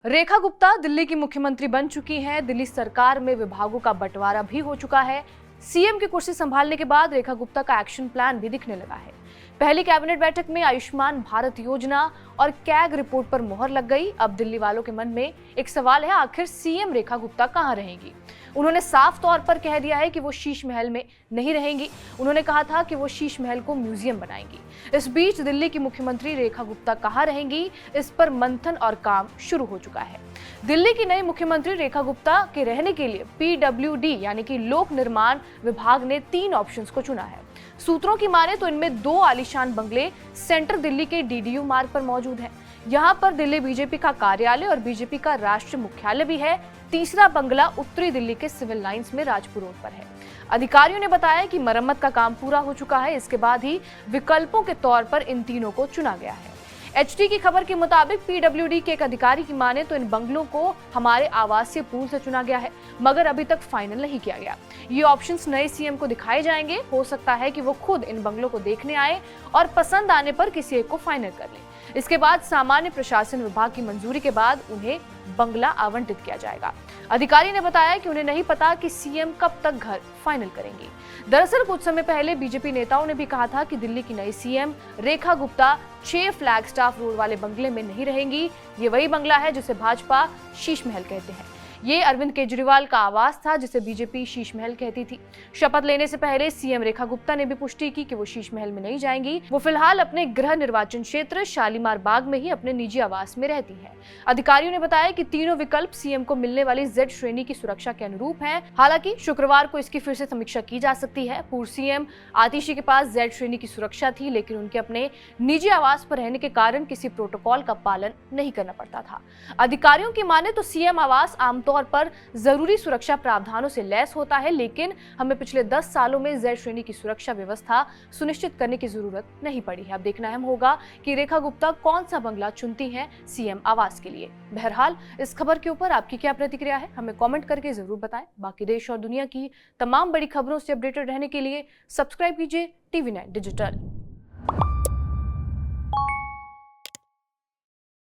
रेखा गुप्ता दिल्ली की मुख्यमंत्री बन चुकी हैं। दिल्ली सरकार में विभागों का बंटवारा भी हो चुका है। सीएम की कुर्सी संभालने के बाद रेखा गुप्ता का एक्शन प्लान भी दिखने लगा है। पहली कैबिनेट बैठक में आयुष्मान भारत योजना और कैग रिपोर्ट पर मोहर लग गई। अब दिल्ली वालों के मन में एक सवाल है, आखिर सीएम रेखा गुप्ता कहां रहेंगी? उन्होंने साफ तौर पर कह दिया है कि वो शीश महल में नहीं रहेंगी। उन्होंने कहा था कि वो शीश महल को म्यूजियम बनाएंगी। इस बीच दिल्ली की मुख्यमंत्री रेखा गुप्ता कहां रहेंगी, इस पर मंथन और काम शुरू हो चुका है। दिल्ली की नई मुख्यमंत्री रेखा गुप्ता के रहने के लिए पीडब्ल्यूडी यानी कि लोक निर्माण विभाग ने 3 ऑप्शंस को चुना है। सूत्रों की माने तो इनमें 2 आलीशान बंगले सेंट्रल दिल्ली के डीडीयू मार्ग पर मौजूद हैं। यहाँ पर दिल्ली बीजेपी का कार्यालय और बीजेपी का राष्ट्रीय मुख्यालय भी है। तीसरा बंगला उत्तरी दिल्ली के सिविल लाइंस में राजपुर रोड पर है। अधिकारियों ने बताया कि मरम्मत का काम पूरा हो चुका है। इसके बाद ही विकल्पों के तौर पर इन तीनों को चुना गया है। एचटी की खबर के मुताबिक पीडब्ल्यूडी के एक अधिकारी की माने तो इन बंगलों को हमारे आवासीय पूल से चुना गया है, मगर अभी तक फाइनल नहीं किया गया। ये ऑप्शंस नए सीएम को दिखाए जाएंगे। हो सकता है कि वो खुद इन बंगलों को देखने आए और पसंद आने पर किसी एक को फाइनल कर ले। इसके बाद सामान्य प्रशासन विभाग की मंजूरी के बाद उन्हें बंगला आवंटित किया जाएगा। अधिकारी ने बताया कि उन्हें नहीं पता कि सीएम कब तक घर फाइनल करेंगी। दरअसल कुछ समय पहले बीजेपी नेताओं ने भी कहा था कि दिल्ली की नई CM Rekha Gupta 6 flag staff road वाले बंगले में नहीं रहेंगी। ये वही बंगला है जिसे भाजपा शीश महल कहते हैं। ये अरविंद केजरीवाल का आवास था जिसे बीजेपी शीश महल कहती थी। शपथ लेने से पहले सीएम रेखा गुप्ता ने भी पुष्टि की कि वो शीश महल में नहीं जाएंगी। वो फिलहाल अपने गृह निर्वाचन क्षेत्र शालीमार बाग में ही अपने निजी आवास में रहती हैं। अधिकारियों ने बताया कि तीनों विकल्प सीएम को मिलने वाली जेड श्रेणी की सुरक्षा के अनुरूप हैं। हालांकि शुक्रवार को इसकी फिर से समीक्षा की जा सकती है। पूर्व सीएम आतिशी के पास जेड श्रेणी की सुरक्षा थी, लेकिन उनके अपने निजी आवास पर रहने के कारण किसी प्रोटोकॉल का पालन नहीं करना पड़ता था। अधिकारियों की माने तो सीएम आवास आमतौर पर जरूरी सुरक्षा प्रावधानों से लैस होता है, लेकिन हमें पिछले 10 सालों में जेड श्रेणी की सुरक्षा व्यवस्था सुनिश्चित करने की जरूरत नहीं पड़ी है। अब देखना अहम होगा कि रेखा गुप्ता कौन सा बंगला चुनती हैं सीएम आवास के लिए। बहरहाल इस खबर के ऊपर आपकी क्या प्रतिक्रिया है, हमें कमेंट करके जरूर बताएं। बाकी देश और दुनिया की तमाम बड़ी खबरों से अपडेटेड रहने के लिए सब्सक्राइब कीजिए TV9 डिजिटल।